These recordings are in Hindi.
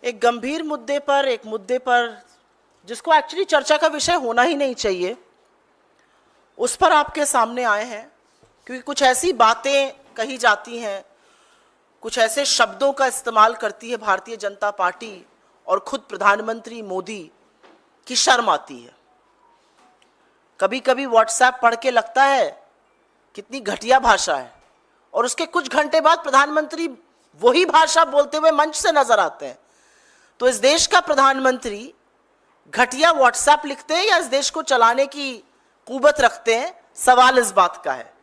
एक गंभीर मुद्दे पर, एक मुद्दे पर जिसको एक्चुअली चर्चा का विषय होना ही नहीं चाहिए, उस पर आपके सामने आए हैं क्योंकि कुछ ऐसी बातें कही जाती हैं, कुछ ऐसे शब्दों का इस्तेमाल करती है भारतीय जनता पार्टी और खुद प्रधानमंत्री मोदी की शर्म आती है। कभी कभी व्हाट्सएप पढ़ के लगता है कितनी घटिया भाषा है, और उसके कुछ घंटे बाद प्रधानमंत्री वही भाषा बोलते हुए मंच से नजर आते हैं। तो इस देश का प्रधानमंत्री घटिया व्हाट्सएप लिखते हैं या इस देश को चलाने की कुवत रखते हैं, सवाल इस बात का है।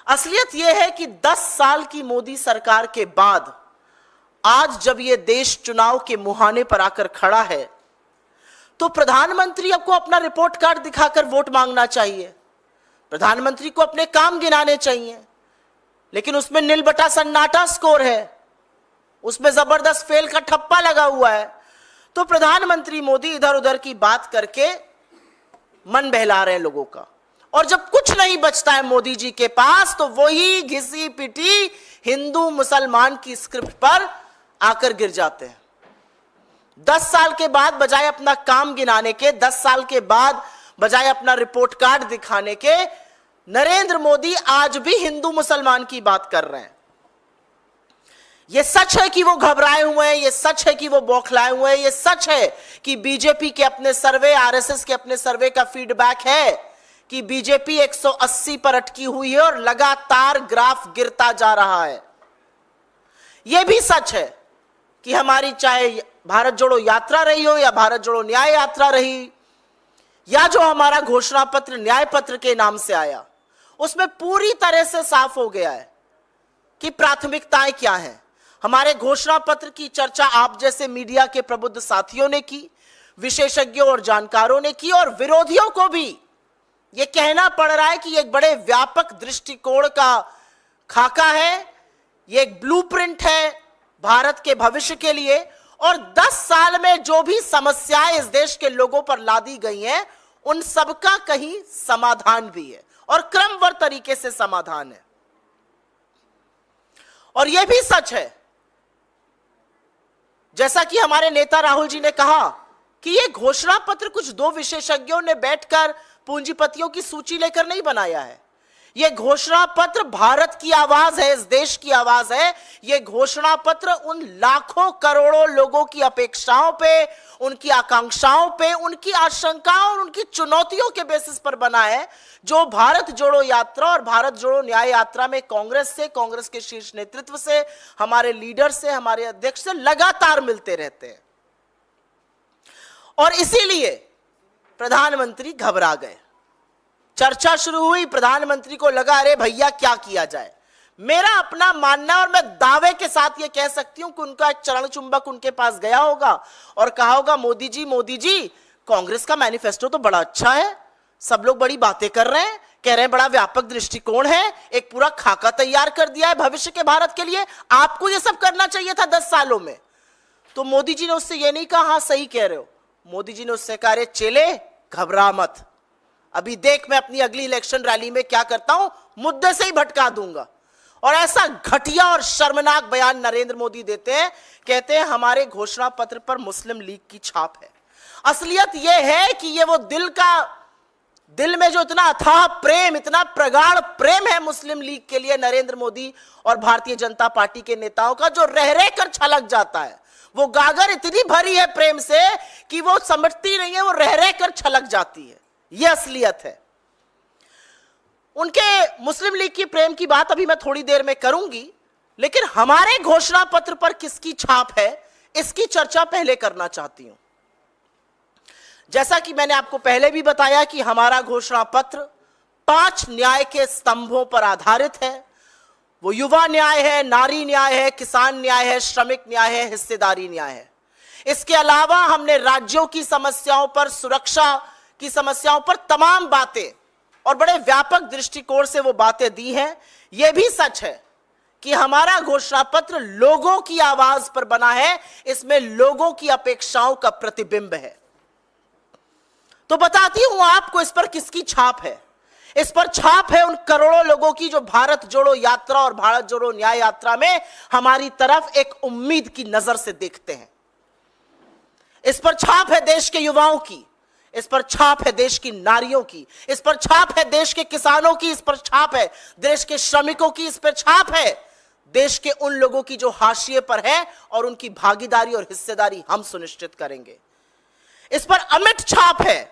असलियत यह है कि 10 साल की मोदी सरकार के बाद आज जब यह देश चुनाव के मुहाने पर आकर खड़ा है, तो प्रधानमंत्री को अपना रिपोर्ट कार्ड दिखाकर वोट मांगना चाहिए, प्रधानमंत्री को अपने काम गिनाने चाहिए, लेकिन उसमें नील बटा सन्नाटा स्कोर है, उसमें जबरदस्त फेल का ठप्पा लगा हुआ है। तो प्रधानमंत्री मोदी इधर उधर की बात करके मन बहला रहे हैं लोगों का, और जब कुछ नहीं बचता है मोदी जी के पास, तो वही घिसी पिटी हिंदू मुसलमान की स्क्रिप्ट पर आकर गिर जाते हैं। 10 साल के बाद बजाय अपना काम गिनाने के, 10 साल के बाद बजाय अपना रिपोर्ट कार्ड दिखाने के, नरेंद्र मोदी आज भी हिंदू मुसलमान की बात कर रहे हैं। यह सच है कि वो घबराए हुए हैं, यह सच है कि वो बौखलाए हुए हैं, यह सच है कि बीजेपी के अपने सर्वे, आरएसएस के अपने सर्वे का फीडबैक है कि बीजेपी 180 पर अटकी हुई है और लगातार ग्राफ गिरता जा रहा है। यह भी सच है कि हमारी चाहे भारत जोड़ो यात्रा रही हो या भारत जोड़ो न्याय यात्रा रही, या जो हमारा घोषणा पत्र न्याय पत्र के नाम से आया, उसमें पूरी तरह से साफ हो गया है कि प्राथमिकताएं क्या हैं। हमारे घोषणा पत्र की चर्चा आप जैसे मीडिया के प्रबुद्ध साथियों ने की, विशेषज्ञों और जानकारों ने की, और विरोधियों को भी यह कहना पड़ रहा है कि एक बड़े व्यापक दृष्टिकोण का खाका है, यह एक ब्लूप्रिंट है भारत के भविष्य के लिए, और 10 साल में जो भी समस्याएं इस देश के लोगों पर लादी गई हैं, उन सबका कहीं समाधान भी है और क्रमबद्ध तरीके से समाधान है। और यह भी सच है, जैसा कि हमारे नेता राहुल जी ने कहा, कि यह घोषणा पत्र कुछ 2 विशेषज्ञों ने बैठकर पूंजीपतियों की सूची लेकर नहीं बनाया है। यह घोषणा पत्र भारत की आवाज है, इस देश की आवाज है। यह घोषणा पत्र उन लाखों करोड़ों लोगों की अपेक्षाओं पे, उनकी आकांक्षाओं पे, उनकी आशंकाओं और उनकी चुनौतियों के बेसिस पर बना है, जो भारत जोड़ो यात्रा और भारत जोड़ो न्याय यात्रा में कांग्रेस से, कांग्रेस के शीर्ष नेतृत्व से, हमारे लीडर से, हमारे अध्यक्ष से लगातार मिलते रहते हैं। और इसीलिए प्रधानमंत्री घबरा गए। चर्चा शुरू हुई, प्रधानमंत्री को लगा अरे भैया क्या किया जाए। मेरा अपना मानना, और मैं दावे के साथ यह कह सकती हूं कि उनका एक चरण चुंबक उनके पास गया होगा और कहा होगा, मोदी जी कांग्रेस का मैनिफेस्टो तो बड़ा अच्छा है, सब लोग बड़ी बातें कर रहे हैं, कह रहे हैं बड़ा व्यापक दृष्टिकोण है, एक पूरा खाका तैयार कर दिया है भविष्य के भारत के लिए, आपको यह सब करना चाहिए था 10 सालों में। तो मोदी जी ने उससे यह नहीं कहा हाँ सही कह रहे हो, मोदी जी ने उससे कहा अरे चेले घबरा मत, अभी देख मैं अपनी अगली इलेक्शन रैली में क्या करता हूं, मुद्दे से ही भटका दूंगा। और ऐसा घटिया और शर्मनाक बयान नरेंद्र मोदी देते हैं, कहते हैं हमारे घोषणा पत्र पर मुस्लिम लीग की छाप है। असलियत यह है कि ये वो दिल में जो इतना अथाह प्रेम, इतना प्रगाढ़ प्रेम है मुस्लिम लीग के लिए नरेंद्र मोदी और भारतीय जनता पार्टी के नेताओं का, जो रह रह कर छलक जाता है। वो गागर इतनी भरी है प्रेम से कि वो समझती नहीं है, वो रह रह कर छलक जाती है। यह असलियत है। उनके मुस्लिम लीग की प्रेम की बात अभी मैं थोड़ी देर में करूंगी, लेकिन हमारे घोषणा पत्र पर किसकी छाप है, इसकी चर्चा पहले करना चाहती हूं। जैसा कि मैंने आपको पहले भी बताया कि हमारा घोषणा पत्र 5 न्याय के स्तंभों पर आधारित है। वो युवा न्याय है, नारी न्याय है, किसान न्याय है, श्रमिक न्याय है, हिस्सेदारी न्याय है। इसके अलावा हमने राज्यों की समस्याओं पर, सुरक्षा की समस्याओं पर तमाम बातें और बड़े व्यापक दृष्टिकोण से वो बातें दी हैं। यह भी सच है कि हमारा घोषणा पत्र लोगों की आवाज पर बना है, इसमें लोगों की अपेक्षाओं का प्रतिबिंब है। तो बताती हूं आपको इस पर किसकी छाप है। इस पर छाप है उन करोड़ों लोगों की जो भारत जोड़ो यात्रा और भारत जोड़ो न्याय यात्रा में हमारी तरफ एक उम्मीद की नजर से देखते हैं। इस पर छाप है देश के युवाओं की, इस पर छाप है देश की नारियों की, इस पर छाप है देश के किसानों की, इस पर छाप है देश के श्रमिकों की, इस पर छाप है देश के उन लोगों की जो हाशिए पर है और उनकी भागीदारी और हिस्सेदारी हम सुनिश्चित करेंगे। इस पर अमिट छाप है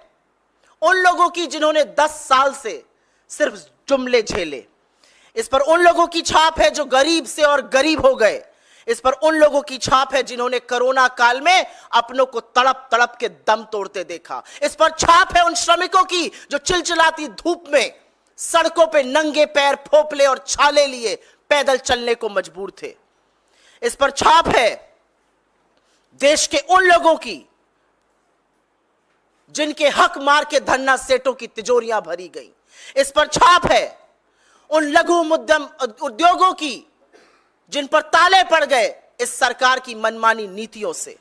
उन लोगों की जिन्होंने 10 साल से सिर्फ जुमले झेले। इस पर उन लोगों की छाप है जो गरीब से और गरीब हो गए। इस पर उन लोगों की छाप है जिन्होंने कोरोना काल में अपनों को तड़प तड़प के दम तोड़ते देखा। इस पर छाप है उन श्रमिकों की जो चिलचिलाती धूप में सड़कों पे नंगे पैर फोपले और छाले लिए पैदल चलने को मजबूर थे। इस पर छाप है देश के उन लोगों की जिनके हक मार के धन्ना सेठों की तिजोरियां भरी गई। इस पर छाप है उन लघु मध्यम उद्योगों की जिन पर ताले पड़ गए इस सरकार की मनमानी नीतियों से।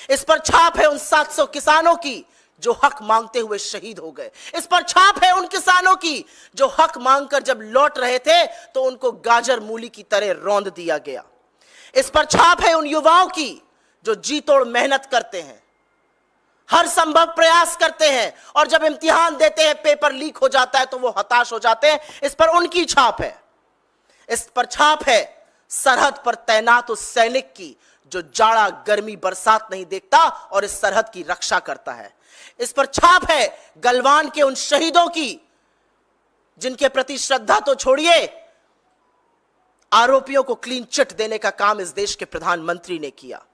इस पर छाप है उन 700 किसानों की जो हक मांगते हुए शहीद हो गए। इस पर छाप है उन किसानों की जो हक मांगकर जब लौट रहे थे तो उनको गाजर मूली की तरह रौंद दिया गया। इस पर छाप है उन युवाओं की जो जी तोड़ मेहनत करते हैं, हर संभव प्रयास करते हैं और जब इम्तिहान देते हैं पेपर लीक हो जाता है तो वो हताश हो जाते हैं। इस पर उनकी छाप है। इस पर छाप है सरहद पर तैनात उस सैनिक की जो जाड़ा गर्मी बरसात नहीं देखता और इस सरहद की रक्षा करता है। इस पर छाप है गलवान के उन शहीदों की जिनके प्रति श्रद्धा तो छोड़िए, आरोपियों को क्लीन चिट देने का काम इस देश के प्रधानमंत्री ने किया।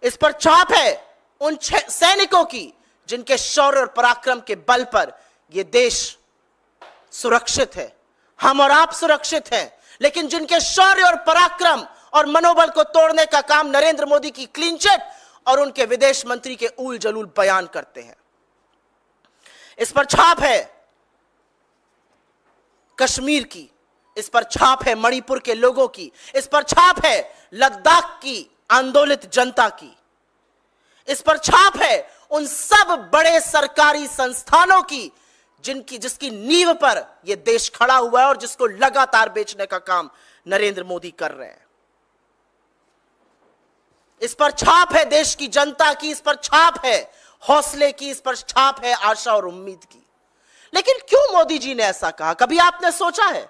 इस पर छाप है उन सैनिकों की जिनके शौर्य और पराक्रम के बल पर यह देश सुरक्षित है, हम और आप सुरक्षित हैं, लेकिन जिनके शौर्य और पराक्रम और मनोबल को तोड़ने का काम नरेंद्र मोदी की क्लीन चिट और उनके विदेश मंत्री के ऊल जलूल बयान करते हैं। इस पर छाप है कश्मीर की, इस पर छाप है मणिपुर के लोगों की, इस पर छाप है लद्दाख की आंदोलित जनता की। इस पर छाप है उन सब बड़े सरकारी संस्थानों की जिसकी नींव पर यह देश खड़ा हुआ है और जिसको लगातार बेचने का काम नरेंद्र मोदी कर रहे हैं। इस पर छाप है देश की जनता की, इस पर छाप है हौसले की, इस पर छाप है आशा और उम्मीद की। लेकिन क्यों मोदी जी ने ऐसा कहा? कभी आपने सोचा है?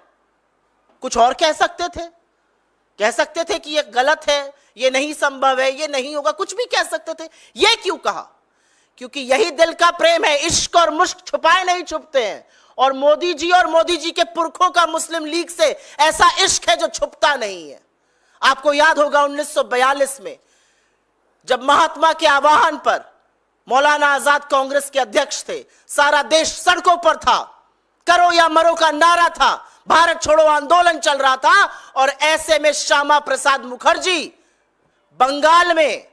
कुछ और कह सकते थे कि यह गलत है, यह नहीं संभव है, यह नहीं होगा, कुछ भी कह सकते थे। यह क्यों कहा? क्योंकि यही दिल का प्रेम है। इश्क और मुश्क छुपाए नहीं छुपते हैं और मोदी जी के पुरखों का मुस्लिम लीग से ऐसा इश्क है जो छुपता नहीं है। आपको याद होगा 1942 में जब महात्मा के आह्वान पर मौलाना आजाद कांग्रेस के अध्यक्ष थे, सारा देश सड़कों पर था, करो या मरो का नारा था, भारत छोड़ो आंदोलन चल रहा था और ऐसे में श्यामा प्रसाद मुखर्जी बंगाल में,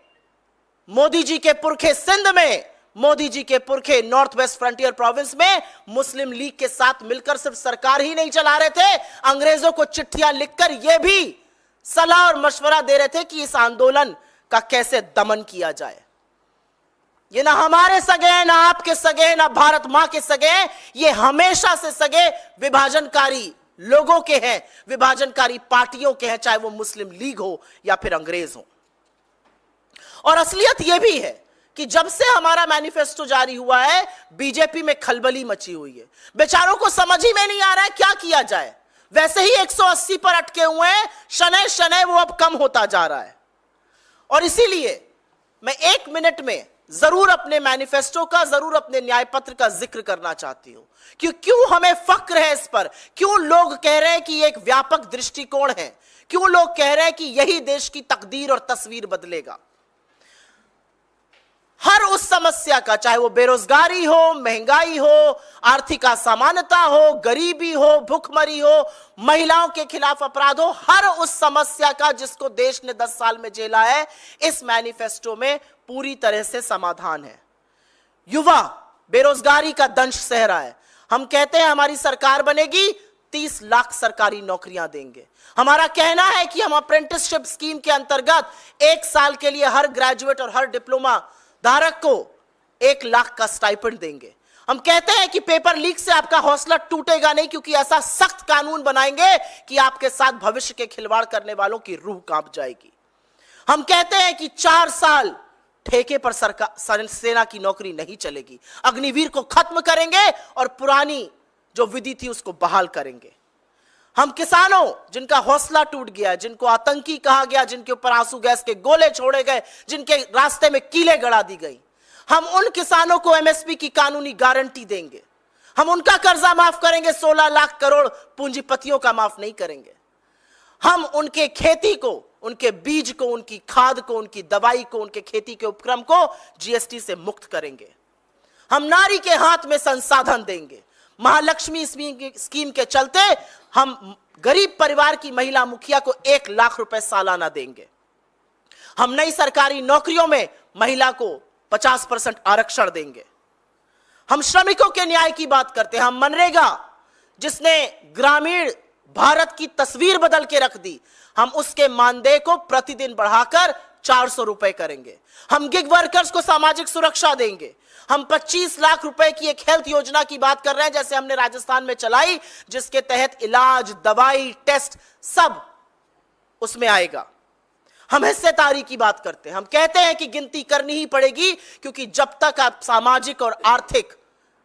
मोदी जी के पुरखे सिंध में, मोदी जी के पुरखे नॉर्थ वेस्ट फ्रंटियर प्रोविंस में मुस्लिम लीग के साथ मिलकर सिर्फ सरकार ही नहीं चला रहे थे, अंग्रेजों को चिट्ठियां लिखकर यह भी सलाह और मशवरा दे रहे थे कि इस आंदोलन का कैसे दमन किया जाए। ये ना हमारे सगे हैं, ना आपके सगे हैं, ना भारत मां के सगे हैं, ये हमेशा से सगे विभाजनकारी लोगों के हैं, विभाजनकारी पार्टियों के हैं, चाहे वो मुस्लिम लीग हो या फिर अंग्रेज हो। और असलियत यह भी है कि जब से हमारा मैनिफेस्टो जारी हुआ है बीजेपी में खलबली मची हुई है। बेचारों को समझ ही में नहीं आ रहा है क्या किया जाए। वैसे ही 180 पर अटके हुए हैं, शनै शनै वो अब कम होता जा रहा है। और इसीलिए मैं 1 मिनट में जरूर अपने मैनिफेस्टो का, जरूर अपने न्याय पत्र का जिक्र करना चाहती हूं कि क्यों हमें फक्र है इस पर, क्यों लोग कह रहे हैं कि एक व्यापक दृष्टिकोण है, क्यों लोग कह रहे हैं कि यही देश की तकदीर और तस्वीर बदलेगा। हर उस समस्या का, चाहे वो बेरोजगारी हो, महंगाई हो, आर्थिक असमानता हो, गरीबी हो, भूखमरी हो, महिलाओं के खिलाफ अपराध हो, हर उस समस्या का जिसको देश ने 10 साल में झेला है, इस मैनिफेस्टो में पूरी तरह से समाधान है। युवा बेरोजगारी का दंश सह रहा है। हम कहते हैं हमारी सरकार बनेगी 30 लाख सरकारी नौकरियां देंगे। हमारा कहना है कि हम अप्रेंटिसशिप स्कीम के अंतर्गत 1 साल के लिए हर ग्रेजुएट और हर डिप्लोमा धारक को 1 लाख का स्टाइपेंड देंगे। हम कहते हैं कि पेपर लीक से आपका हौसला टूटेगा नहीं, क्योंकि ऐसा सख्त कानून बनाएंगे कि आपके साथ भविष्य के खिलवाड़ करने वालों की रूह कांप जाएगी। हम कहते हैं कि 4 साल ठेके पर सरकार सेना की नौकरी नहीं चलेगी, अग्निवीर को खत्म करेंगे और पुरानी जो विधि थी उसको बहाल करेंगे। हम किसानों जिनका हौसला टूट गया, जिनको आतंकी कहा गया, जिनके ऊपर आंसू गैस के गोले छोड़े गए, जिनके रास्ते में कीलें गड़ा दी गई, हम उन किसानों को एमएसपी की कानूनी गारंटी देंगे। हम उनका कर्जा माफ करेंगे, 16 लाख करोड़ पूंजीपतियों का माफ नहीं करेंगे। हम उनके खेती को, उनके बीज को, उनकी खाद को, उनकी दवाई को, उनके खेती के उपक्रम को जीएसटी से मुक्त करेंगे। हम नारी के हाथ में संसाधन देंगे। महालक्ष्मी स्कीम के चलते हम गरीब परिवार की महिला मुखिया को 1 लाख रुपए सालाना देंगे। हम नई सरकारी नौकरियों में महिला को 50% आरक्षण देंगे। हम श्रमिकों के न्याय की बात करते हैं। हम मनरेगा, जिसने ग्रामीण भारत की तस्वीर बदल के रख दी, हम उसके मानदेय को प्रतिदिन बढ़ाकर 400 रुपए करेंगे। हम गिग वर्कर्स को सामाजिक सुरक्षा देंगे। हम 25 लाख रुपए की एक हेल्थ योजना की बात कर रहे हैं, जैसे हमने राजस्थान में चलाई, जिसके तहत इलाज, दवाई, टेस्ट सब उसमें आएगा। हम हिस्सेदारी की बात करते हैं। हम कहते हैं कि गिनती करनी ही पड़ेगी, क्योंकि जब तक आप सामाजिक और आर्थिक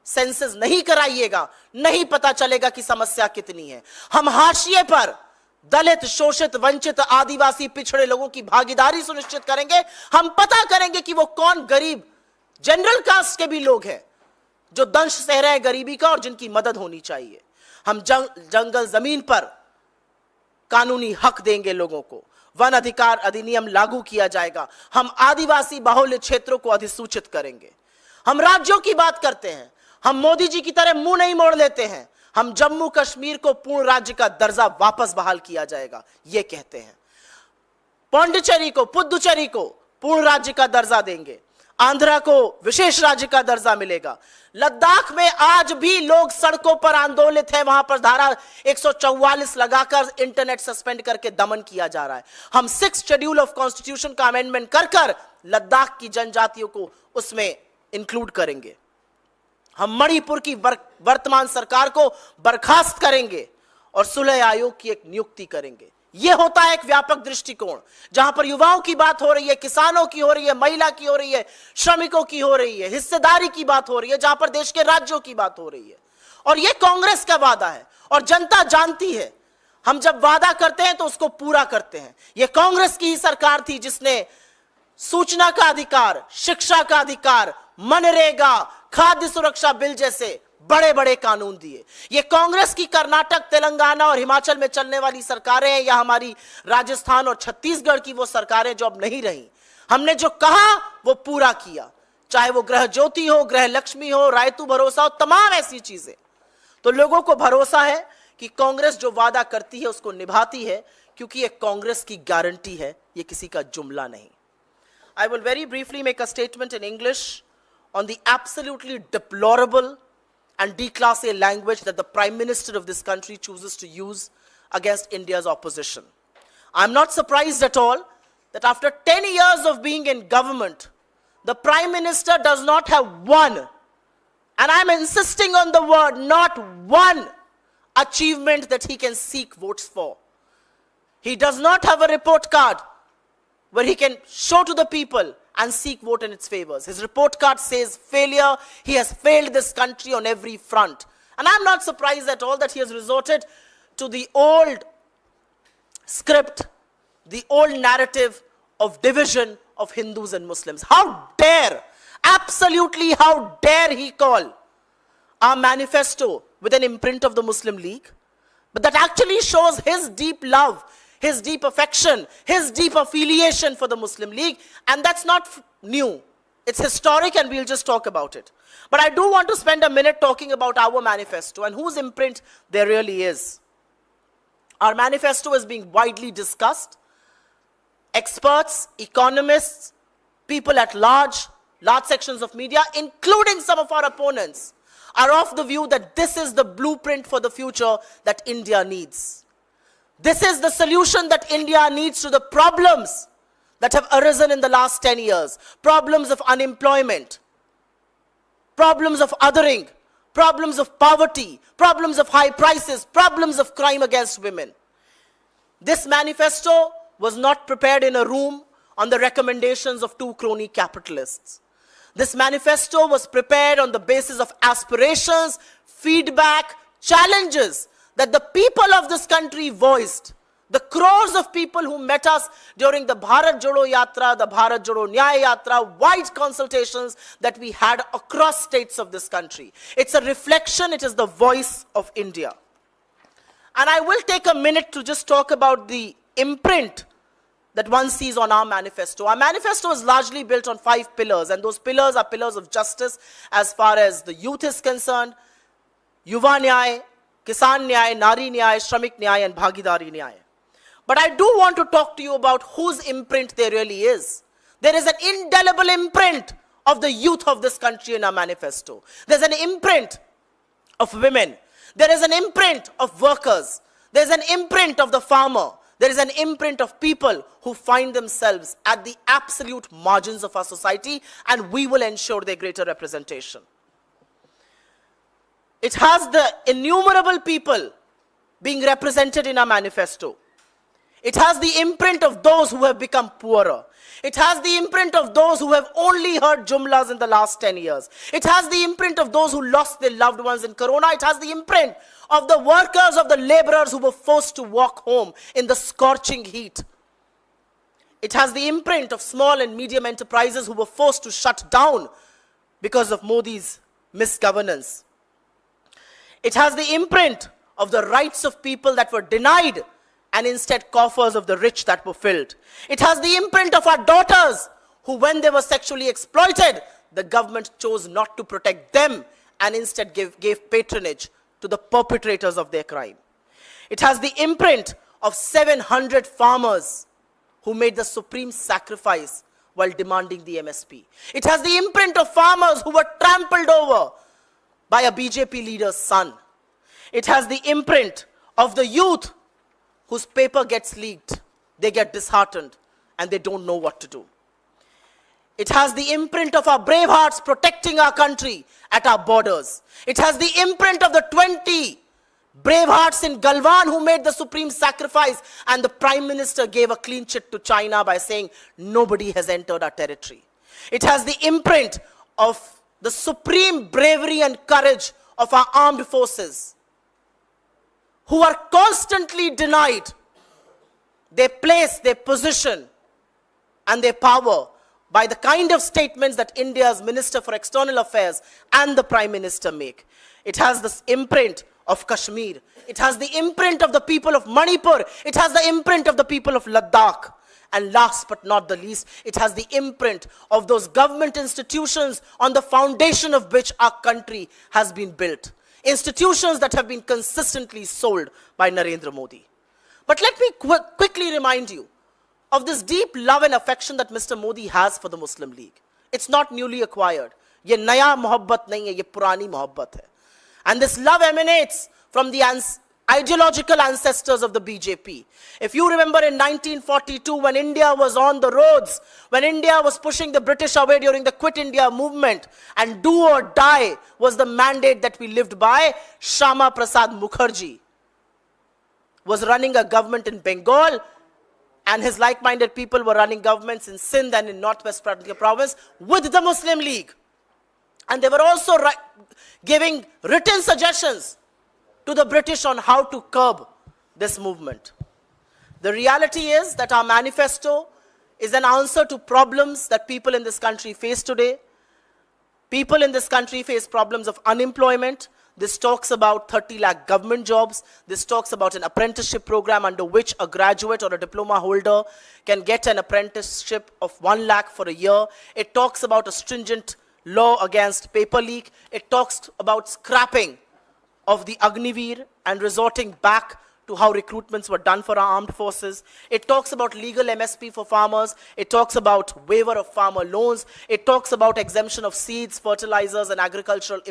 सेंसस नहीं कराइएगा, नहीं पता चलेगा कि समस्या कितनी है। हम हाशिए पर दलित, शोषित, वंचित, आदिवासी, पिछड़े लोगों की भागीदारी सुनिश्चित करेंगे। हम पता करेंगे कि वो कौन गरीब जनरल कास्ट के भी लोग हैं जो दंश सह रहे हैं गरीबी का और जिनकी मदद होनी चाहिए। हम जंगल जमीन पर कानूनी हक देंगे लोगों को। वन अधिकार अधिनियम लागू किया जाएगा। हम आदिवासी बाहुल्य क्षेत्रों को अधिसूचित करेंगे। हम राज्यों की बात करते हैं। हम मोदी जी की तरह मुंह नहीं मोड़ लेते हैं। हम जम्मू कश्मीर को पूर्ण राज्य का दर्जा वापस बहाल किया जाएगा, यह कहते हैं। पौंडीचेरी को, पुदुचेरी को पूर्ण राज्य का दर्जा देंगे। आंध्रा को विशेष राज्य का दर्जा मिलेगा। लद्दाख में आज भी लोग सड़कों पर आंदोलित हैं, वहां पर धारा 144 लगाकर इंटरनेट सस्पेंड करके दमन किया जा रहा है। हम 6th शेड्यूल ऑफ कॉन्स्टिट्यूशन का अमेंडमेंट कर लद्दाख की जनजातियों को उसमें इंक्लूड करेंगे। हम मणिपुर की वर्तमान सरकार को बर्खास्त करेंगे और सुलह आयोग की एक नियुक्ति करेंगे। यह होता है एक व्यापक दृष्टिकोण, जहां पर युवाओं की बात हो रही है, किसानों की हो रही है, महिला की हो रही है, श्रमिकों की हो रही है, हिस्सेदारी की बात हो रही है, जहां पर देश के राज्यों की बात हो रही है। और यह कांग्रेस का वादा है और जनता जानती है। हम जब वादा करते हैं तो उसको पूरा करते हैं। यह कांग्रेस की ही सरकार थी जिसने सूचना का अधिकार, शिक्षा का अधिकार, मनरेगा, खाद्य सुरक्षा बिल जैसे बड़े बड़े कानून दिए। ये कांग्रेस की कर्नाटक, तेलंगाना और हिमाचल में चलने वाली सरकारें हैं, या हमारी राजस्थान और छत्तीसगढ़ की वो सरकारें जो अब नहीं रही। हमने जो कहा वो पूरा किया, चाहे वो गृह ज्योति हो, गृह लक्ष्मी हो, रायतू भरोसा हो, तमाम ऐसी चीजें। तो लोगों को भरोसा है कि कांग्रेस जो वादा करती है उसको निभाती है, क्योंकि ये कांग्रेस की गारंटी है, ये किसी का जुमला नहीं। I will very briefly make a statement in English on the absolutely deplorable and declassé language that the Prime Minister of this country chooses to use against India's opposition. I'm not surprised at all that after 10 years of being in government, the Prime Minister does not have one, and I'm insisting on the word, not one achievement that he can seek votes for. He does not have a report card where he can show to the people and seek vote in its favors. His report card says failure. He has failed this country on every front. And I'm not surprised at all that he has resorted to the old script, the old narrative of division of Hindus and Muslims. How dare, absolutely how dare he call our manifesto with an imprint of the Muslim League? But that actually shows his deep love, his deep affection, his deep affiliation for the Muslim League, and that's not new. It's historic, and we'll just talk about it. But I do want to spend a minute talking about our manifesto and whose imprint there really is. Our manifesto is being widely discussed. Experts, economists, people at large sections of media, including some of our opponents, are of the view that this is the blueprint for the future that India needs. This is the solution that India needs to the problems that have arisen in the last 10 years. Problems of unemployment, problems of othering, problems of poverty, problems of high prices, problems of crime against women. This manifesto was not prepared in a room on the recommendations of two crony capitalists. This manifesto was prepared on the basis of aspirations, feedback, challenges that the people of this country voiced. The crores of people who met us during the Bharat Jodo Yatra, the Bharat Jodo Nyaya Yatra, wide consultations that we had across states of this country. It's a reflection, it is the voice of India. And I will take a minute to just talk about the imprint that one sees on our manifesto. Our manifesto is largely built on 5 pillars, and those pillars are pillars of justice as far as the youth is concerned: Yuva Nyay, Kisan Nyay, Nari Nyay, Shramik Nyay, and Bhagidari Nyay. But I do want to talk to you about whose imprint there really is. There is an indelible imprint of the youth of this country in our manifesto. There's an imprint of women. There is an imprint of workers. There's an imprint of the farmer. There is an imprint of people who find themselves at the absolute margins of our society, and we will ensure their greater representation. It has the innumerable people being represented in our manifesto. It has the imprint of those who have become poorer. It has the imprint of those who have only heard jumlas in the last 10 years. It has the imprint of those who lost their loved ones in Corona. It has the imprint of the workers, of the laborers who were forced to walk home in the scorching heat. It has the imprint of small and medium enterprises who were forced to shut down because of Modi's misgovernance. It has the imprint of the rights of people that were denied, and instead coffers of the rich that were filled. It has the imprint of our daughters who, when they were sexually exploited, the government chose not to protect them and instead gave patronage to the perpetrators of their crime. It has the imprint of 700 farmers who made the supreme sacrifice while demanding the MSP. It has the imprint of farmers who were trampled over by a BJP leader's son. It has the imprint of the youth whose paper gets leaked, they get disheartened, and they don't know what to do. It has the imprint of our brave hearts protecting our country at our borders. It has the imprint of the 20 brave hearts in Galwan who made the supreme sacrifice, and the Prime Minister gave a clean chit to China by saying, nobody has entered our territory. It has the imprint of the supreme bravery and courage of our armed forces, who are constantly denied their place, their position, and their power by the kind of statements that India's Minister for External Affairs and the Prime Minister make. It has this imprint of Kashmir. It has the imprint of the people of Manipur. It has the imprint of the people of Ladakh. And last but not the least, it has the imprint of those government institutions on the foundation of which our country has been built. Institutions that have been consistently sold by Narendra Modi. But let me quickly remind you of this deep love and affection that Mr. Modi has for the Muslim League. It's not newly acquired. Ye naya mohabbat nahi hai, ye purani mohabbat hai. And this love emanates from the ideological ancestors of the BJP. If you remember in 1942, when India was on the roads, when India was pushing the British away during the Quit India movement, and do or die was the mandate that we lived by, Shyama Prasad Mukherjee was running a government in Bengal, and his like-minded people were running governments in Sindh and in Northwest province with the Muslim League. And they were also giving written suggestions to the British on how to curb this movement. The reality is that our manifesto is an answer to problems that people in this country face today. People in this country face problems of unemployment. This talks about 30 lakh government jobs. This talks about an apprenticeship program under which a graduate or a diploma holder can get an apprenticeship of 1 lakh for a year. It talks about a stringent law against paper leak. It talks about scrapping of the Agniveer and resorting back to how recruitments were done for our armed forces. It talks about legal MSP for farmers. It talks about waiver of farmer loans. It talks about exemption of seeds, fertilizers, and agricultural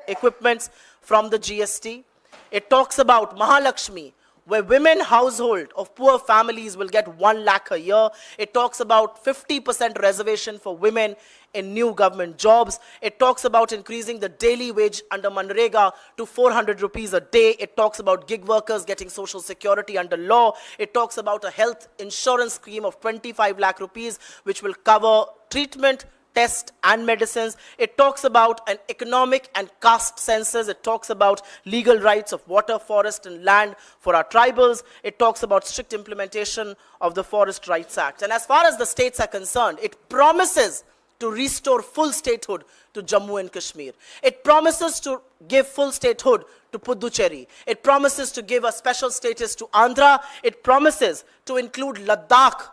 equipments from the GST. It talks about Mahalakshmi, where women household of poor families will get 1 lakh a year. It talks about 50% reservation for women in new government jobs. It talks about increasing the daily wage under Manrega to 400 rupees a day. It talks about gig workers getting social security under law. It talks about a health insurance scheme of 25 lakh rupees, which will cover treatment, test and medicines. It talks about an economic and caste census. It talks about legal rights of water, forest and land for our tribals. It talks about strict implementation of the Forest Rights Act. And as far as the states are concerned, it promises to restore full statehood to Jammu and Kashmir. It promises to give full statehood to Puducherry. It promises to give a special status to Andhra. It promises to include Ladakh,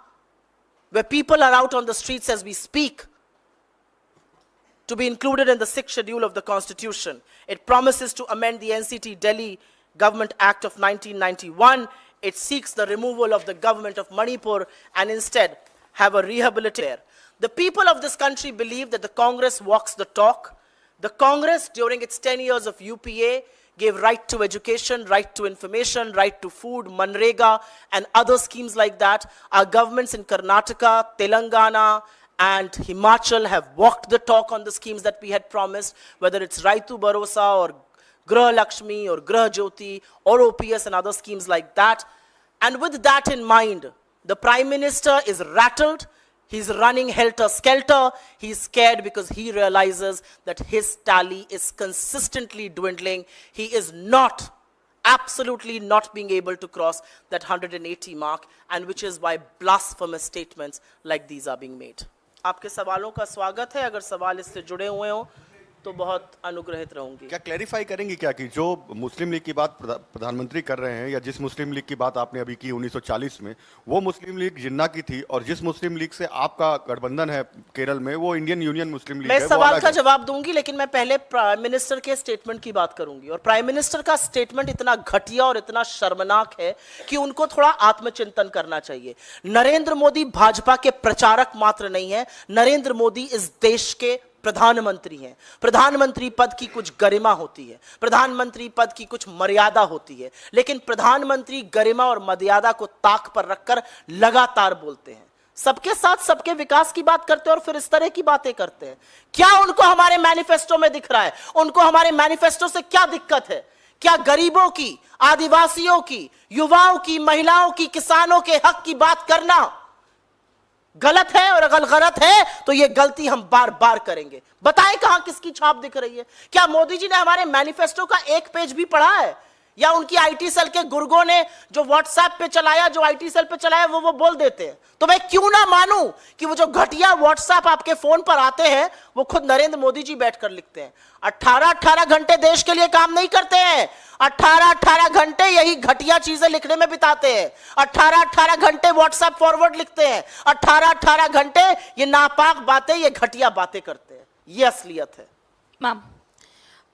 where people are out on the streets as we speak, to be included in the 6th schedule of the Constitution. It promises to amend the NCT Delhi Government Act of 1991. It seeks the removal of the government of Manipur and instead have a rehabilitation. The people of this country believe that the Congress walks the talk. The Congress, during its 10 years of UPA, gave right to education, right to information, right to food, Manrega, and other schemes like that. Our governments in Karnataka, Telangana, and Himachal have walked the talk on the schemes that we had promised, whether it's Raitu Bharosa or Grah Lakshmi or Grah Jyoti or OPS and other schemes like that. And with that in mind, the Prime Minister is rattled. He's running helter-skelter. He's scared because he realizes that his tally is consistently dwindling. He is absolutely not being able to cross that 180 mark, and which is why blasphemous statements like these are being made. आपके सवालों का स्वागत है. अगर सवाल इससे जुड़े हुए हो तो बहुत अनुग्रहित रहूंगी. क्या क्लैरिफाई करेंगी क्या कि जो मुस्लिम लीग की बात प्रधानमंत्री कर रहे हैं, या जिस मुस्लिम लीग की बात आपने अभी की 1940 में, वो मुस्लिम लीग जिन्ना की थी, और जिस मुस्लिम लीग से आपका गठबंधन है केरल में, वो इंडियन यूनियन मुस्लिम लीग है. मैं सवाल का जवाब दूंगी, लेकिन मैं पहले प्राइम मिनिस्टर के स्टेटमेंट की बात करूंगी. और प्राइम मिनिस्टर का स्टेटमेंट इतना घटिया और इतना शर्मनाक है कि उनको थोड़ा आत्मचिंतन करना चाहिए. नरेंद्र मोदी भाजपा के प्रचारक मात्र नहीं है. नरेंद्र मोदी इस देश के प्रधानमंत्री हैं. प्रधानमंत्री पद की कुछ गरिमा होती है, प्रधानमंत्री पद की कुछ मर्यादा होती है, लेकिन प्रधानमंत्री गरिमा और मर्यादा को ताक पर रखकर लगातार बोलते हैं. सबके साथ सबके विकास की बात करते हैं और फिर इस तरह की बातें करते हैं. क्या उनको हमारे मैनिफेस्टो में दिख रहा है? उनको हमारे मैनिफेस्टो से क्या दिक्कत है? क्या गरीबों की, आदिवासियों की, युवाओं की, महिलाओं की, किसानों के हक की बात करना गलत है? और अगर गलत है तो यह गलती हम बार बार करेंगे. बताएं कहां किसकी छाप दिख रही है? क्या मोदी जी ने हमारे मैनिफेस्टो का एक पेज भी पढ़ा है? या उनकी आईटी सेल के गुर्गों ने जो व्हाट्सएप पे चलाया, जो आईटी सेल पे चलाया, वो बोल देते हैं? तो मैं क्यों ना मानूं कि वो जो घटिया व्हाट्सएप आपके फोन पर आते हैं वो खुद नरेंद्र मोदी जी बैठकर लिखते हैं. 18-18 घंटे देश के लिए काम नहीं करते हैं. 18-18 घंटे यही घटिया चीजें लिखने में बिताते हैं. 18-18 घंटे व्हाट्सएप फॉरवर्ड लिखते हैं. 18-18 घंटे ये नापाक बातें, ये घटिया बातें करते हैं. ये असलियत है.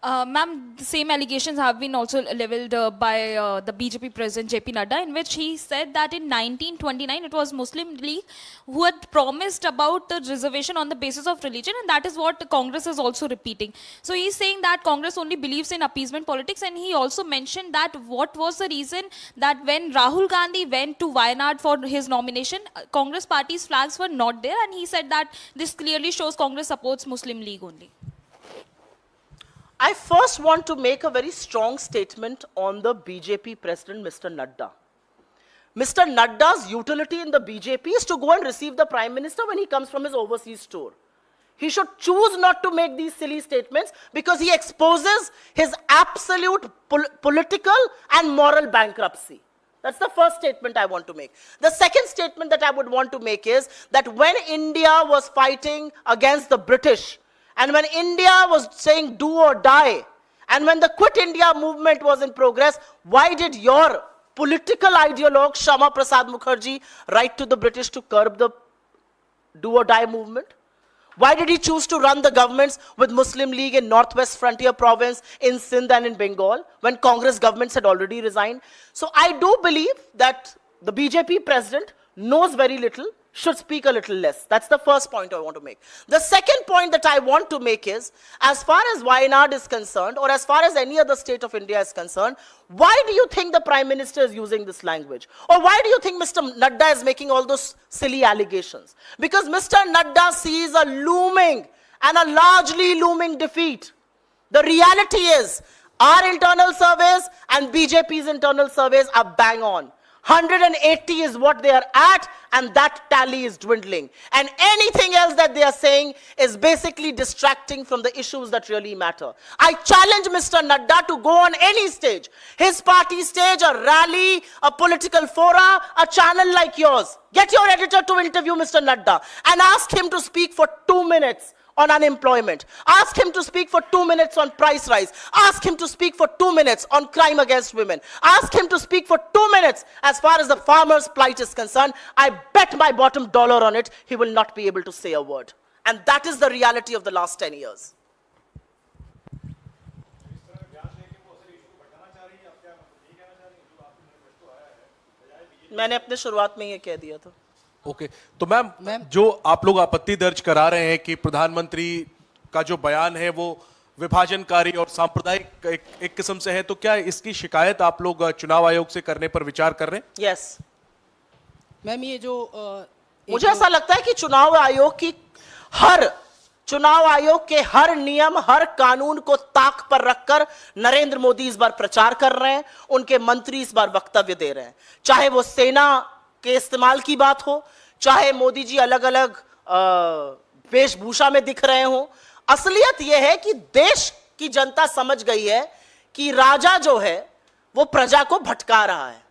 Ma'am, the same allegations have been also leveled by the BJP president JP Nadda, in which he said that in 1929 it was Muslim League who had promised about the reservation on the basis of religion, and that is what Congress is also repeating. So he is saying that Congress only believes in appeasement politics, and he also mentioned that what was the reason that when Rahul Gandhi went to Wayanad for his nomination, Congress party's flags were not there, and he said that this clearly shows Congress supports Muslim League only. I first want to make a very strong statement on the BJP president, Mr. Nadda. Mr. Nadda's utility in the BJP is to go and receive the Prime Minister when he comes from his overseas tour. He should choose not to make these silly statements because he exposes his absolute political and moral bankruptcy. That's the first statement I want to make. The second statement that I would want to make is that when India was fighting against the British, and when India was saying do or die, and when the Quit India movement was in progress, why did your political ideologue Shama Prasad Mukherjee write to the British to curb the do or die movement? Why did he choose to run the governments with Muslim League in Northwest Frontier Province, in Sindh and in Bengal, when Congress governments had already resigned? So I do believe that the BJP president knows very little. should speak a little less. That's the first point I want to make. The second point that I want to make is, as far as Wayanad is concerned, or as far as any other state of India is concerned, why do you think the Prime Minister is using this language? Or why do you think Mr. Nadda is making all those silly allegations? Because Mr. Nadda sees a looming and a largely looming defeat. The reality is, our internal surveys and BJP's internal surveys are bang on. 180 is what they are at, and that tally is dwindling. And anything else that they are saying is basically distracting from the issues that really matter. I challenge Mr. Nadda to go on any stage, his party stage, a rally, a political fora, a channel like yours. Get your editor to interview Mr. Nadda and ask him to speak for 2 minutes on unemployment. Ask him to speak for 2 minutes on price rise. Ask him to speak for 2 minutes on crime against women. Ask him to speak for 2 minutes as far as the farmer's plight is concerned. I bet my bottom dollar on it, he will not be able to say a word. And that is the reality of the last 10 years. मैंने अपने शुरुआत में ये कह दिया था. ओके तो मैम जो आप लोग आपत्ति दर्ज करा रहे हैं कि प्रधानमंत्री का जो बयान है वो विभाजनकारी और सांप्रदायिक एक किस्म से है, तो क्या इसकी शिकायत आप लोग चुनाव आयोग से करने पर विचार कर रहे हैं? यस मैम ये जो मुझे ऐसा लगता है कि चुनाव आयोग के हर नियम, हर कानून को ताक पर रखकर नरेंद्र मोदी इस बार प्रचार कर रहे हैं. उनके मंत्री इस बार वक्तव्य दे रहे हैं, चाहे वो सेना के इस्तेमाल की बात हो, चाहे मोदी जी अलग अलग वेशभूषा में दिख रहे हो. असलियत यह है कि देश की जनता समझ गई है कि राजा जो है वो प्रजा को भटका रहा है.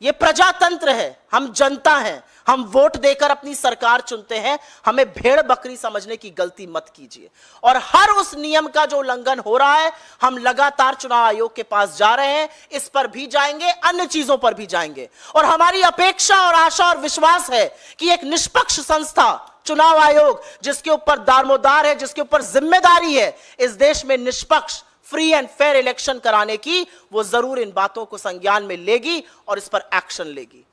ये प्रजातंत्र है, हम जनता हैं, हम वोट देकर अपनी सरकार चुनते हैं. हमें भेड़ बकरी समझने की गलती मत कीजिए. और हर उस नियम का जो उल्लंघन हो रहा है, हम लगातार चुनाव आयोग के पास जा रहे हैं. इस पर भी जाएंगे, अन्य चीजों पर भी जाएंगे. और हमारी अपेक्षा और आशा और विश्वास है कि एक निष्पक्ष संस्था चुनाव आयोग, जिसके ऊपर दारोमदार है, जिसके ऊपर जिम्मेदारी है इस देश में निष्पक्ष फ्री एंड फेयर इलेक्शन कराने की, वो जरूर इन बातों को संज्ञान में लेगी और इस पर एक्शन लेगी.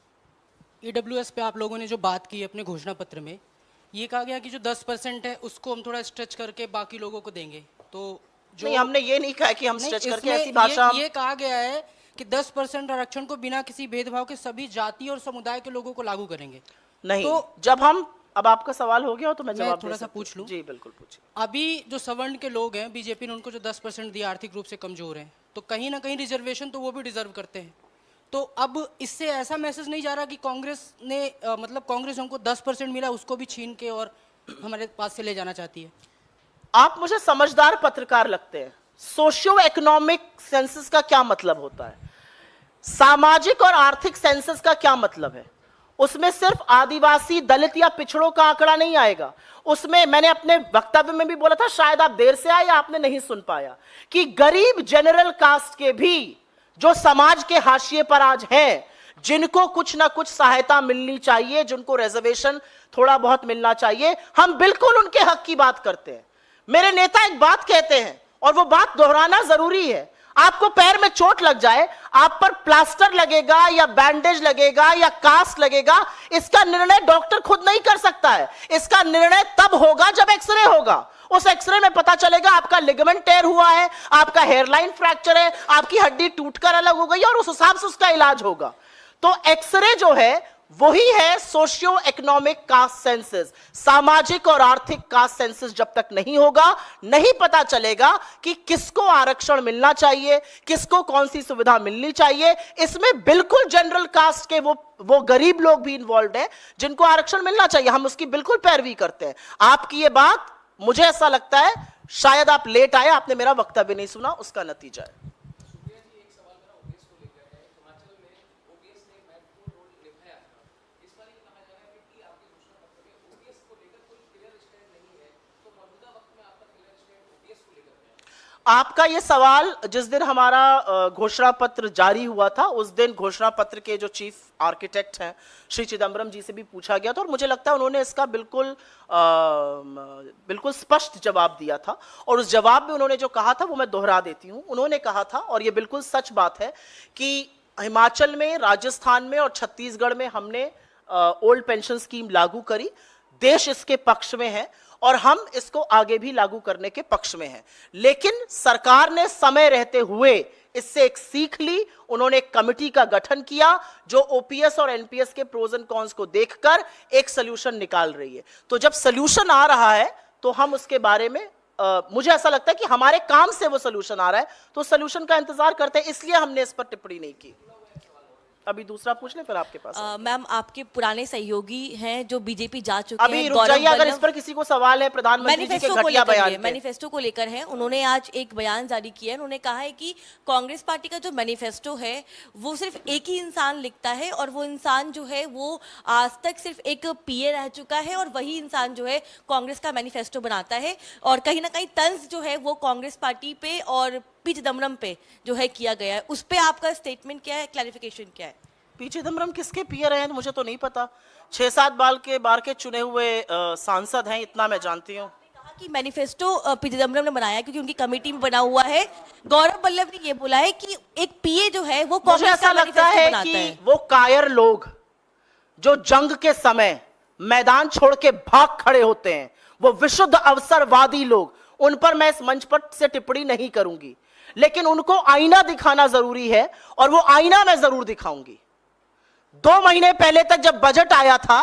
ईडब्ल्यूएस पे आप लोगों ने जो बात की अपने घोषणा पत्र में, ये कहा गया कि जो 10% है उसको हम थोड़ा स्ट्रेच करके बाकी लोगों को देंगे. तो जो नहीं, हमने ये नहीं कहा कि हम स्ट्रेच करके ऐसी भाषा. ये कहा गया है कि 10% आरक्षण को बिना किसी भेदभाव के सभी जाति और समुदाय के लोगों को लागू करेंगे. नहीं, तो जब हम, अब आपका सवाल हो गया हो तो मैं जवाब थोड़ा सा पूछ लूं. जी बिल्कुल पूछिए. अभी जो सवर्ण के लोग हैं, बीजेपी ने उनको जो 10% दिया, आर्थिक रूप से कमजोर हैं, तो कहीं ना कहीं रिजर्वेशन तो वो भी डिजर्व करते हैं. तो अब इससे ऐसा मैसेज नहीं जा रहा कि कांग्रेस ने मतलब कांग्रेस हमको 10% मिला उसको भी छीन के और हमारे पास से ले जाना चाहती है? आप मुझे समझदार पत्रकार लगते हैं. सोशियो इकोनॉमिक सेंसस का क्या मतलब होता है, सामाजिक और आर्थिक सेंसस का क्या मतलब है? उसमें सिर्फ आदिवासी, दलित या पिछड़ों का आंकड़ा नहीं आएगा. उसमें मैंने अपने वक्तव्य में भी बोला था, शायद आप देर से आए या आपने नहीं सुन पाया, कि गरीब जनरल कास्ट के भी जो समाज के हाशिए पर आज हैं, जिनको कुछ ना कुछ सहायता मिलनी चाहिए, जिनको रिजर्वेशन थोड़ा बहुत मिलना चाहिए, हम बिल्कुल उनके हक की बात करते हैं. मेरे नेता एक बात कहते हैं और वो बात दोहराना जरूरी है. आपको पैर में चोट लग जाए, आप पर प्लास्टर लगेगा या बैंडेज लगेगा या कास्ट लगेगा, इसका निर्णय डॉक्टर खुद नहीं कर सकता है. इसका निर्णय तब होगा जब एक्सरे होगा. उस एक्सरे में पता चलेगा आपका लिगामेंट टेयर हुआ है, आपका हेयरलाइन फ्रैक्चर है, आपकी हड्डी टूटकर अलग हो गई और उस हिसाब से उसका इलाज होगा. तो एक्सरे जो है वही है सोशियो इकोनॉमिक कास्ट सेंसस. सामाजिक और आर्थिक कास्ट सेंसस जब तक नहीं होगा, नहीं पता चलेगा कि किसको आरक्षण मिलना चाहिए, किसको कौन सी सुविधा मिलनी चाहिए. इसमें बिल्कुल जनरल कास्ट के वो गरीब लोग भी इन्वॉल्व हैं जिनको आरक्षण मिलना चाहिए. हम उसकी बिल्कुल पैरवी करते हैं. आपकी ये बात, मुझे ऐसा लगता है शायद आप लेट आए, आपने मेरा वक्तव्य नहीं सुना, उसका नतीजा है. आपका ये सवाल जिस दिन हमारा घोषणा पत्र जारी हुआ था, उस दिन घोषणा पत्र के जो चीफ आर्किटेक्ट हैं श्री चिदम्बरम जी से भी पूछा गया था और मुझे लगता है उन्होंने इसका बिल्कुल स्पष्ट जवाब दिया था. और उस जवाब में उन्होंने जो कहा था वो मैं दोहरा देती हूं. उन्होंने कहा था, और ये बिल्कुल सच बात है, कि हिमाचल में, राजस्थान में और छत्तीसगढ़ में हमने ओल्ड पेंशन स्कीम लागू करी। देश इसके पक्ष में है और हम इसको आगे भी लागू करने के पक्ष में हैं। लेकिन सरकार ने समय रहते हुए इससे एक सीख ली। उन्होंने एक कमेटी का गठन किया जो ओपीएस और एनपीएस के प्रोज एंड कॉन्स को देखकर एक सॉल्यूशन निकाल रही है। तो जब सॉल्यूशन आ रहा है तो हम उसके बारे में मुझे ऐसा लगता है कि हमारे काम से वो सॉल्यूशन आ रहा है, तो सॉल्यूशन का इंतजार करते हैं, इसलिए हमने इस पर टिप्पणी नहीं की। अभी दूसरा पूछ ले फिर आपके पास। मैम, आपके पुराने सहयोगी हैं जो बीजेपी जा चुके हैं। अभी रुक जाइए, अगर इस पर किसी को सवाल है प्रधानमंत्री जी के घटिया बयान पे। मैनिफेस्टो को लेकर है, उन्होंने आज एक बयान जारी किया है। उन्होंने कहा है कि कांग्रेस पार्टी का जो मैनिफेस्टो है वो सिर्फ एक ही इंसान लिखता है और वो इंसान जो है वो आज तक सिर्फ एक पीए रह चुका है और वही इंसान जो है कांग्रेस का मैनिफेस्टो बनाता है। और कहीं ना कहीं तंज जो है वो कांग्रेस पार्टी पे और पी चिदम्बरम पे जो है किया गया है। उस पे आपका स्टेटमेंट क्या है, क्लैरिफिकेशन क्या है? पी चिदम्बरम किसके पीए रहे हैं मुझे तो नहीं पता। 6-7 बार के चुने हुए सांसद हैं, इतना मैं जानती हूँ। कहा कि मैनिफेस्टो पी चिदम्बरम ने बनाया क्योंकि उनकी कमेटी में बना हुआ है। गौरव वल्लभ ने ये बोला है कि एक पीए जो है वो मुझे ऐसा लगता है कि वो कायर लोग जो जंग के समय मैदान छोड़ के भाग खड़े होते हैं, वो विशुद्ध अवसरवादी लोग, उन पर मैं इस मंच पर से टिप्पणी नहीं करूंगी, लेकिन उनको आईना दिखाना जरूरी है और वो आईना मैं जरूर दिखाऊंगी। 2 महीने पहले तक जब बजट आया था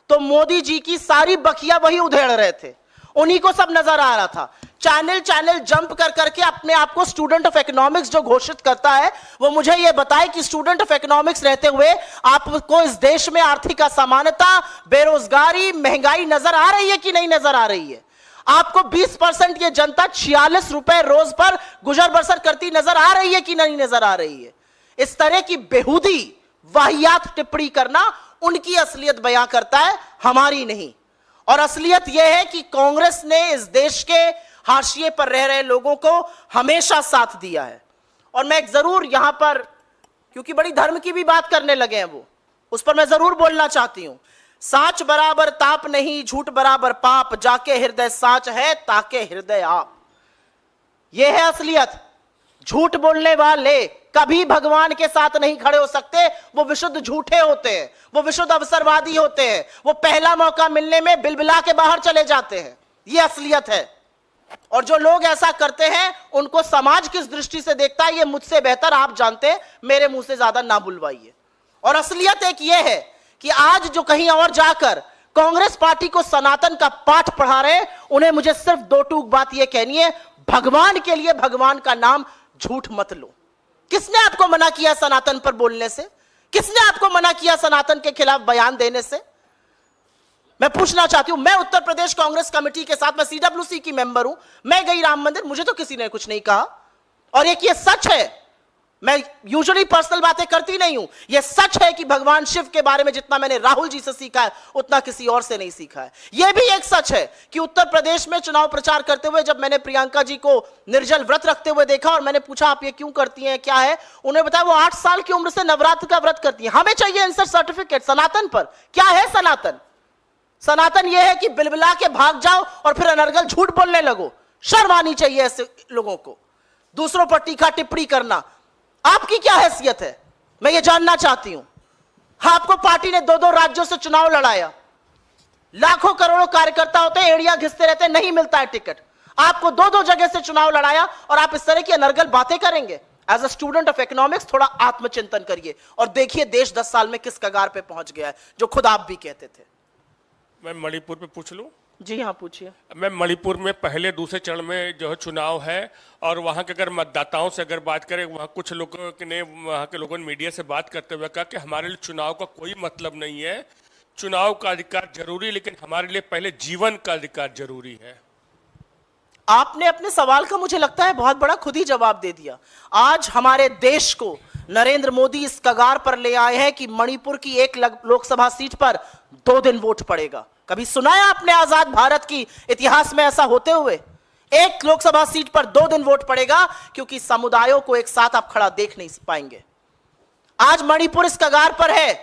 तो मोदी जी की सारी बखिया वही उधेड़ रहे थे, उन्हीं को सब नजर आ रहा था। चैनल जंप कर करके अपने आप को स्टूडेंट ऑफ इकोनॉमिक्स जो घोषित करता है, वो मुझे ये बताए कि स्टूडेंट ऑफ इकोनॉमिक्स रहते हुए आपको इस देश में आर्थिक असमानता, बेरोजगारी, महंगाई नजर आ रही है कि नहीं नजर आ रही है? आपको 20% ये जनता 46 रुपए रोज पर गुजर बसर करती नजर आ रही है कि नहीं नजर आ रही है? इस तरह की बेहूदी वाहियात टिप्पणी करना उनकी असलियत बयां करता है, हमारी नहीं। और असलियत यह है कि कांग्रेस ने इस देश के हाशिए पर रह रहे लोगों को हमेशा साथ दिया है। और मैं जरूर यहां पर, क्योंकि बड़ी धर्म की भी बात करने लगे हैं वो, उस पर मैं जरूर बोलना चाहती हूं। साच बराबर ताप नहीं, झूठ बराबर पाप, जाके हृदय साच है ताके हृदय आप। यह है असलियत। झूठ बोलने वाले कभी भगवान के साथ नहीं खड़े हो सकते, वो विशुद्ध झूठे होते हैं, वो विशुद्ध अवसरवादी होते हैं, वो पहला मौका मिलने में बिलबिला के बाहर चले जाते हैं। ये असलियत है। और जो लोग ऐसा करते हैं उनको समाज किस दृष्टि से देखता है ये मुझसे बेहतर आप जानते हैं, मेरे मुंह से ज्यादा ना बुलवाइए। और असलियत एक ये है कि आज जो कहीं और जाकर कांग्रेस पार्टी को सनातन का पाठ पढ़ा रहे हैं, उन्हें मुझे सिर्फ 2 टूक बात यह कहनी है, भगवान के लिए भगवान का नाम झूठ मत लो। किसने आपको मना किया सनातन पर बोलने से? किसने आपको मना किया सनातन के खिलाफ बयान देने से? मैं पूछना चाहती हूं। मैं उत्तर प्रदेश कांग्रेस कमेटी के साथ, मैं सीडब्ल्यूसी की मेंबर हूं, मैं गई राम मंदिर, मुझे तो किसी ने कुछ नहीं कहा। और एक ये सच है, मैं यूजुअली पर्सनल बातें करती नहीं हूं, यह सच है कि भगवान शिव के बारे में जितना मैंने राहुल जी से सीखा है उतना किसी और से नहीं सीखा है। यह भी एक सच है कि उत्तर प्रदेश में चुनाव प्रचार करते हुए जब मैंने प्रियंका जी को निर्जल व्रत रखते हुए देखा और मैंने पूछा आप ये क्यों करती हैं, क्या है, उन्होंने बताया वो 8 साल की उम्र से नवरात्र का व्रत करती है। हमें चाहिए आंसर सर्टिफिकेट सनातन पर। क्या है सनातन? सनातन यह है कि बिलबिला के भाग जाओ और फिर अनर्गल झूठ बोलने लगो। शर्म आनी चाहिए ऐसे लोगों को। दूसरों पर टीका टिप्पणी करना, आपकी क्या हैसियत है, मैं ये जानना चाहती हूं। आपको पार्टी ने 2-2 राज्यों से चुनाव लड़ाया, लाखों करोड़ों कार्यकर्ता होते हैं, एड़ियां घिसते रहते हैं, नहीं मिलता है टिकट। आपको 2-2 जगह से चुनाव लड़ाया और आप इस तरह की अनर्गल बातें करेंगे? As a student of economics थोड़ा आत्मचिंतन करिए और देखिए देश 10 साल में किस कगार पे पहुंच गया है, जो खुद आप भी कहते थे। मैं मणिपुर पे पूछ लूं? जी हाँ, पूछिए। मैं मणिपुर में पहले दूसरे चरण में जो है चुनाव है और वहाँ के अगर मतदाताओं से अगर बात करें, वहाँ कुछ लोगों ने, वहाँ के लोगों ने मीडिया से बात करते हुए कहा कि हमारे लिए चुनाव का कोई मतलब नहीं है, चुनाव का अधिकार जरूरी, लेकिन हमारे लिए पहले जीवन का अधिकार जरूरी है। आपने अपने सवाल का मुझे लगता है बहुत बड़ा खुद ही जवाब दे दिया। आज हमारे देश को नरेंद्र मोदी इस कगार पर ले आए हैं कि मणिपुर की एक लोकसभा सीट पर 2 दिन वोट पड़ेगा। कभी सुना है आपने आजाद भारत की इतिहास में ऐसा होते हुए? एक लोकसभा सीट पर 2 दिन वोट पड़ेगा, क्योंकि समुदायों को एक साथ आप खड़ा देख नहीं पाएंगे। आज मणिपुर इस कगार पर है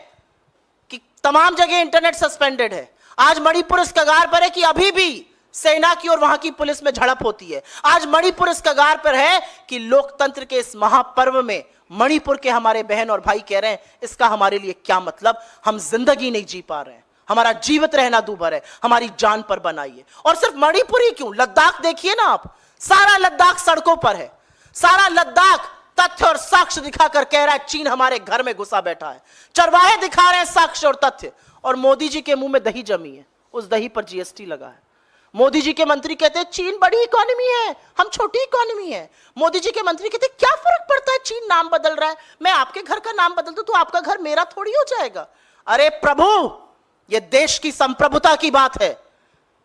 कि तमाम जगह इंटरनेट सस्पेंडेड है। आज मणिपुर इस कगार पर है कि अभी भी सेना की और वहां की पुलिस में झड़प होती है। आज मणिपुर इस कगार पर है कि लोकतंत्र के इस महापर्व में मणिपुर के हमारे बहन और भाई कह रहे हैं इसका हमारे लिए क्या मतलब, हम जिंदगी नहीं जी पा रहे हैं, हमारा जीवित रहना दूभर है, हमारी जान पर बनाइए। और सिर्फ मणिपुर ही क्यों, लद्दाख देखिए ना आप, सारा लद्दाख सड़कों पर है, सारा लद्दाख तथ्य और साक्ष्य दिखाकर कह रहा है चीन हमारे घर में घुसा बैठा है। चरवाहे दिखा रहे हैं साक्ष्य और तथ्य, और मोदी जी के मुंह में दही जमी है, उस दही पर जीएसटी लगा है। मोदी जी के मंत्री कहते हैं चीन बड़ी इकोनॉमी है, हम छोटी इकोनॉमी है। मोदी जी के मंत्री कहते हैं क्या फर्क पड़ता है, चीन नाम बदल रहा है, मैं आपके घर का नाम बदल दूं तो आपका घर मेरा थोड़ी हो जाएगा। अरे प्रभु, यह देश की संप्रभुता की बात है,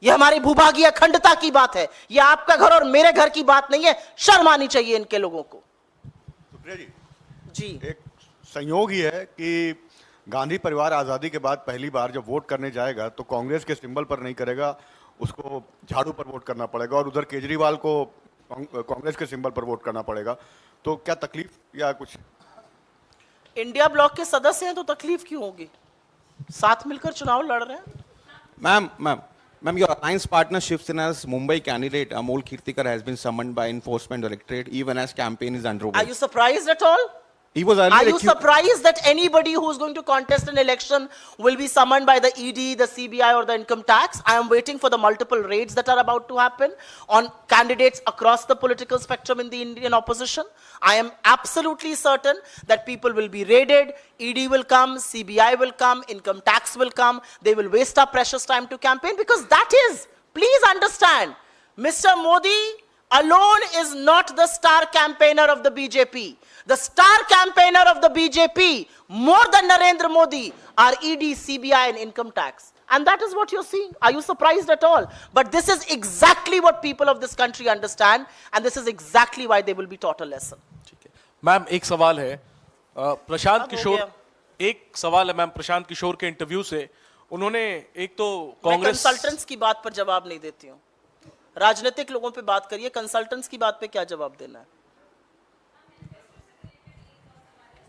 यह हमारी भूभागीय अखंडता की बात है, यह आपका घर और मेरे घर की बात नहीं है। शर्म आनी चाहिए इनके लोगों को। जी, एक संयोग ही है कि गांधी परिवार आजादी के बाद पहली बार जब वोट करने जाएगा तो कांग्रेस के सिंबल पर नहीं करेगा, उसको झाड़ू पर वोट करना पड़ेगा, और उधर केजरीवाल को कांग्रेस के सिंबल पर वोट करना पड़ेगा। तो क्या तकलीफ या कुछ? इंडिया ब्लॉक के सदस्य हैं तो तकलीफ क्यों होगी, साथ मिलकर चुनाव लड़ रहे हैं। Ma'am, your alliance partner Shiv Sena's Mumbai candidate Amol Kirtikar has been summoned by Enforcement Directorate even as campaign is underway. Are you surprised at all? He was Are earlier you surprised that anybody who is going to contest an election will be summoned by the ED, the CBI or the income tax? I am waiting for the multiple raids that are about to happen on candidates across the political spectrum in the Indian opposition. I am absolutely certain that people will be raided, ED will come, CBI will come, income tax will come. They will waste our precious time to campaign because that is, please understand, Mr. Modi alone is not the star campaigner of the BJP. The star campaigner of the BJP, more than Narendra Modi, are ED, CBI and income tax. And that is what you're seeing. Are you surprised at all? But this is exactly what people of this country understand, and this is exactly why they will be taught a lesson. Ma'am एक सवाल है प्रशांत किशोर, एक सवाल है मैम प्रशांत किशोर के इंटरव्यू से, उन्होंने एक तो कांग्रेस कंसल्टेंट्स की बात पर जवाब नहीं देती हूँ, राजनीतिक लोगों पे बात करिए, कंसल्टेंट्स की बात पे क्या जवाब देना है?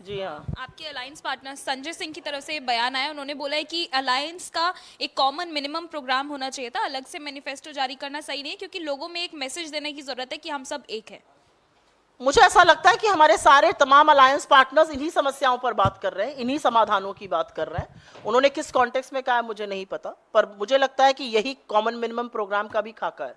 जी हाँ, आपके अलायंस पार्टनर संजय सिंह की तरफ से बयान आया, उन्होंने बोला है कि अलायंस का एक कॉमन मिनिमम प्रोग्राम होना चाहिए था, अलग से मैनिफेस्टो जारी करना सही नहीं, क्योंकि लोगों में एक मैसेज देने की जरूरत है कि हम सब एक हैं। मुझे ऐसा लगता है कि हमारे सारे तमाम अलायंस पार्टनर्स इन्हीं समस्याओं पर बात कर रहे हैं, इन्हीं समाधानों की बात कर रहे हैं। उन्होंने किस कॉन्टेक्स्ट में कहा है मुझे नहीं पता, पर मुझे लगता है कि यही कॉमन मिनिमम प्रोग्राम का भी खाका है।